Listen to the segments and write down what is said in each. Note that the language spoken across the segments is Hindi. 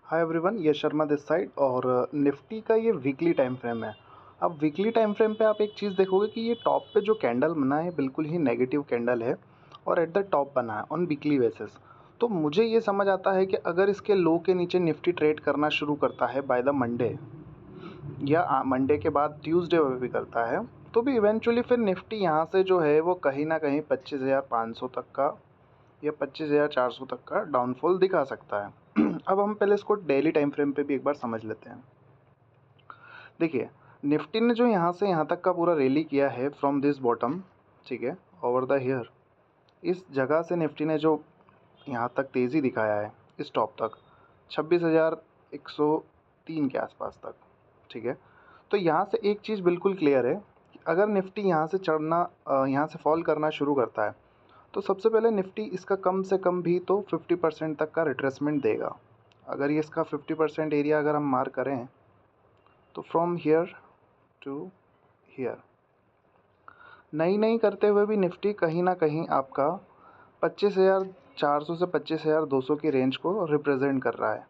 हाय एवरीवन, ये शर्मा दिस साइड। और निफ्टी का ये वीकली टाइम फ्रेम है। अब वीकली टाइम फ्रेम पे आप एक चीज़ देखोगे कि ये टॉप पे जो कैंडल बना है बिल्कुल ही नेगेटिव कैंडल है और एट द टॉप बना है ऑन वीकली बेसिस। तो मुझे ये समझ आता है कि अगर इसके लो के नीचे निफ्टी ट्रेड करना शुरू करता है बाय द मंडे या मंडे के बाद ट्यूसडे भी करता है, तो भी इवेंचुअली फिर निफ्टी यहाँ से जो है वो कहीं ना कहीं 25,500 तक का या 25,400 तक का डाउनफॉल दिखा सकता है। अब हम पहले इसको डेली टाइम फ्रेम पे भी एक बार समझ लेते हैं। देखिए, निफ्टी ने जो यहाँ से यहाँ तक का पूरा रैली किया है फ्रॉम दिस बॉटम, ठीक है, ओवर द हियर, इस जगह से निफ्टी ने जो यहाँ तक तेज़ी दिखाया है इस टॉप तक 26,103 के आसपास तक, ठीक है। तो यहाँ से एक चीज़ बिल्कुल क्लियर है कि अगर निफ्टी यहाँ से यहाँ से फॉल करना शुरू करता है तो सबसे पहले निफ्टी इसका कम से कम भी तो 50% तक का रिट्रेसमेंट देगा। अगर ये इसका 50% एरिया अगर हम मार्क करें तो फ्रॉम हियर टू हियर नई करते हुए भी निफ्टी कहीं ना कहीं आपका 25,400 से 25,200 की रेंज को रिप्रेजेंट कर रहा है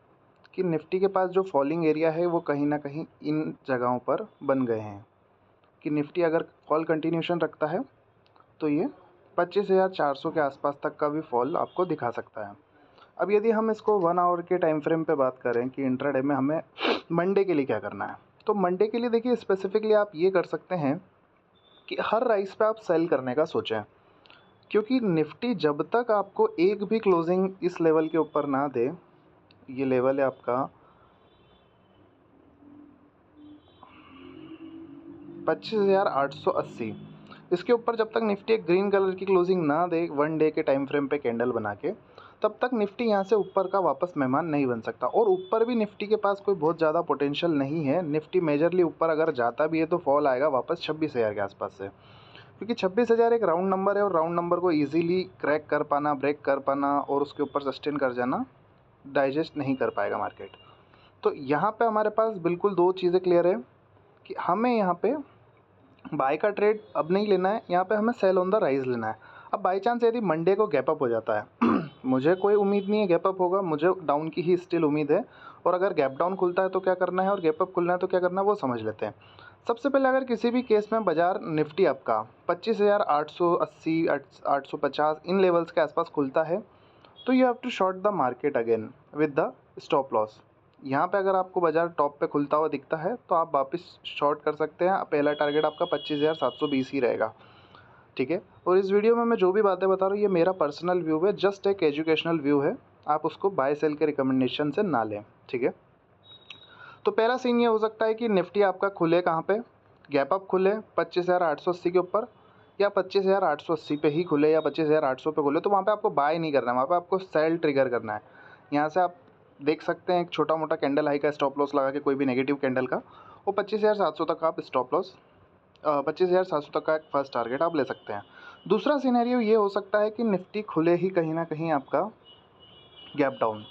कि निफ्टी के पास जो फॉलिंग एरिया है वो कहीं ना कहीं इन जगहों पर बन गए हैं कि निफ्टी अगर फॉल कंटिन्यूशन रखता है तो ये 25,400 के आसपास तक का भी फॉल आपको दिखा सकता है। अब यदि हम इसको 1 आवर के टाइम फ्रेम पे बात करें कि इंट्राडे में हमें मंडे के लिए क्या करना है, तो मंडे के लिए देखिए स्पेसिफिकली आप ये कर सकते हैं कि हर राइस पे आप सेल करने का सोचें, क्योंकि निफ्टी जब तक आपको एक भी क्लोजिंग इस लेवल के ऊपर ना दे, ये लेवल है आपका 25,880, इसके ऊपर जब तक निफ्टी एक ग्रीन कलर की क्लोजिंग ना दे 1 डे के टाइम फ्रेम पे कैंडल बना के, तब तक निफ्टी यहाँ से ऊपर का वापस मेहमान नहीं बन सकता। और ऊपर भी निफ्टी के पास कोई बहुत ज़्यादा पोटेंशियल नहीं है। निफ्टी मेजरली ऊपर अगर जाता भी है तो फॉल आएगा वापस 26,000 के आसपास से, क्योंकि 26,000 एक राउंड नंबर है और राउंड नंबर को ईजिली क्रैक कर पाना, ब्रेक कर पाना और उसके ऊपर सस्टेन कर जाना डाइजेस्ट नहीं कर पाएगा मार्केट। तो यहाँ पे हमारे पास बिल्कुल दो चीज़ें क्लियर है कि हमें यहाँ पे बाय का ट्रेड अब नहीं लेना है, यहाँ पे हमें सेल ऑन द राइज लेना है। अब बाई चांस यदि मंडे को गैप अप हो जाता है मुझे कोई उम्मीद नहीं है गैप अप होगा, मुझे डाउन की ही स्टिल उम्मीद है। और अगर गैप डाउन खुलता है तो क्या करना है और गैप अप खुलना है तो क्या करना है वो समझ लेते हैं। सबसे पहले अगर किसी भी केस में बाजार निफ्टी आपका 25,880 850 इन लेवल्स के आसपास खुलता है तो you have to short the market again with the stop loss. यहाँ पे अगर आपको बाजार टॉप पे खुलता हुआ दिखता है तो आप वापस शॉर्ट कर सकते हैं। पहला टारगेट आपका 25,720 ही रहेगा, ठीक है। और इस वीडियो में मैं जो भी बातें बता रहा हूँ ये मेरा पर्सनल व्यू है, जस्ट एक एजुकेशनल व्यू है, आप उसको बाय सेल के रिकमेंडेशन से ना लें, ठीक है। तो पहला सीन ये हो सकता है कि निफ्टी आपका खुले कहाँ पे, गैप अप खुले 25,880 के ऊपर, या 25,880 पे ही खुले या 25,800 पे खुले, तो वहाँ पे आपको बाय नहीं करना है, वहाँ पे आपको सेल ट्रिगर करना है। यहाँ से आप देख सकते हैं एक छोटा मोटा कैंडल हाई का स्टॉप लॉस लगा के, कोई भी नेगेटिव कैंडल का, वो 25,700 तक आप स्टॉप लॉस 25,700 तक का एक फर्स्ट टारगेट आप ले सकते हैं। दूसरा सिनेरियो ये हो सकता है कि निफ्टी खुले ही कहीं ना कहीं आपका गैप डाउन,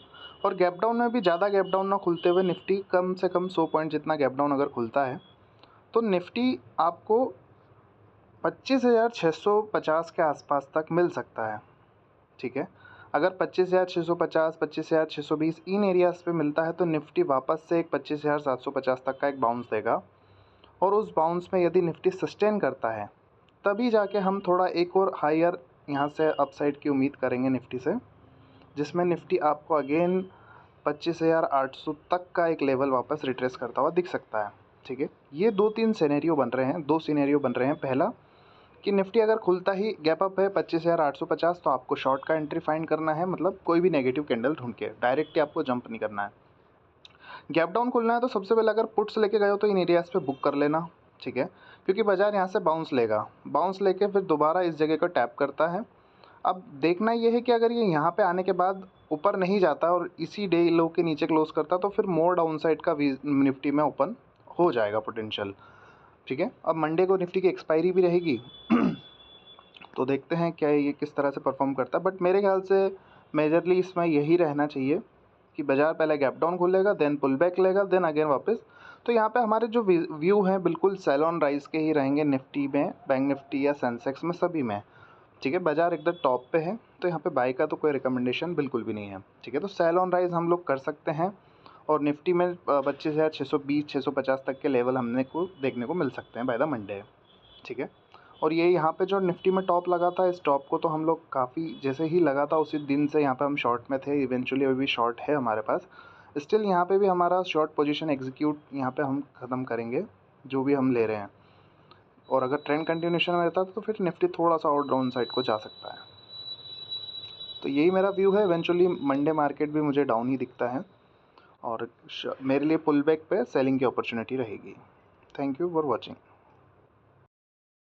और गैप डाउन में भी ज़्यादा गैप डाउन ना खुलते हुए निफ्टी कम से कम 100 पॉइंट जितना गैप डाउन अगर खुलता है तो निफ्टी आपको 25,650 के आसपास तक मिल सकता है, ठीक है। अगर 25,650 25,620 इन एरियाज़ पे मिलता है तो निफ्टी वापस से एक 25,750 तक का एक बाउंस देगा, और उस बाउंस में यदि निफ्टी सस्टेन करता है तभी जाके हम थोड़ा एक और हायर यहाँ से अपसाइड की उम्मीद करेंगे निफ्टी से, जिसमें निफ्टी आपको अगेन 25,800 तक का एक लेवल वापस रिट्रेस करता हुआ दिख सकता है, ठीक है। ये दो सिनेरियो बन रहे हैं। पहला कि निफ्टी अगर खुलता ही गैप अप है 25,850 तो आपको शॉर्ट का एंट्री फाइंड करना है, मतलब कोई भी नेगेटिव कैंडल ढूंढ के, डायरेक्ट ही आपको जंप नहीं करना है। गैप डाउन खुलना है तो सबसे पहले अगर पुट्स लेके गए हो तो इन एरियाज़ पे बुक कर लेना, ठीक है, क्योंकि बाजार यहाँ से बाउंस लेगा, बाउंस लेके फिर दोबारा इस जगह को टैप करता है। अब देखना ये है कि अगर ये यहाँ पे आने के बाद ऊपर नहीं जाता और इसी डे लो के नीचे क्लोज करता तो फिर मोर डाउन साइड का निफ्टी में ओपन हो जाएगा पोटेंशियल, ठीक है। अब मंडे को निफ्टी की एक्सपायरी भी रहेगी तो देखते हैं क्या ये किस तरह से परफॉर्म करता है, बट मेरे ख्याल से मेजरली इसमें यही रहना चाहिए कि बाजार पहले गैप डाउन खुलेगा, देन पुल बैक लेगा, देन अगेन वापस। तो यहाँ पे हमारे जो व्यू हैं बिल्कुल सेल ऑन राइज के ही रहेंगे निफ्टी में, बैंक निफ्टी या सेंसेक्स में, सभी में, ठीक है। बाजार एकदम टॉप पे है तो यहाँ पे बाई का तो कोई रिकमेंडेशन बिल्कुल भी नहीं है, ठीक है। तो सेल ऑन राइज हम लोग कर सकते हैं और निफ्टी में 25,620 650 तक के लेवल हमने को देखने को मिल सकते हैं बाय द मंडे। ठीक है, और ये यहाँ पे जो निफ्टी में टॉप लगा था, इस टॉप को तो हम लोग काफ़ी जैसे ही लगा था उसी दिन से यहाँ पे हम शॉर्ट में थे। इवेंचुअली अभी भी शॉर्ट है हमारे पास। स्टिल यहाँ पे भी हमारा शॉर्ट पोजीशन एग्जीक्यूट यहाँ पे हम ख़त्म करेंगे जो भी हम ले रहे हैं, और अगर ट्रेंड कंटिन्यूशन में रहता तो फिर निफ्टी थोड़ा सा और डाउन साइड को जा सकता है। तो यही मेरा व्यू है। इवेंचुअली मंडे मार्केट भी मुझे डाउन ही दिखता है, और मेरे लिए पुल बैक पे सेलिंग की अपॉर्चुनिटी रहेगी। Thank you for watching.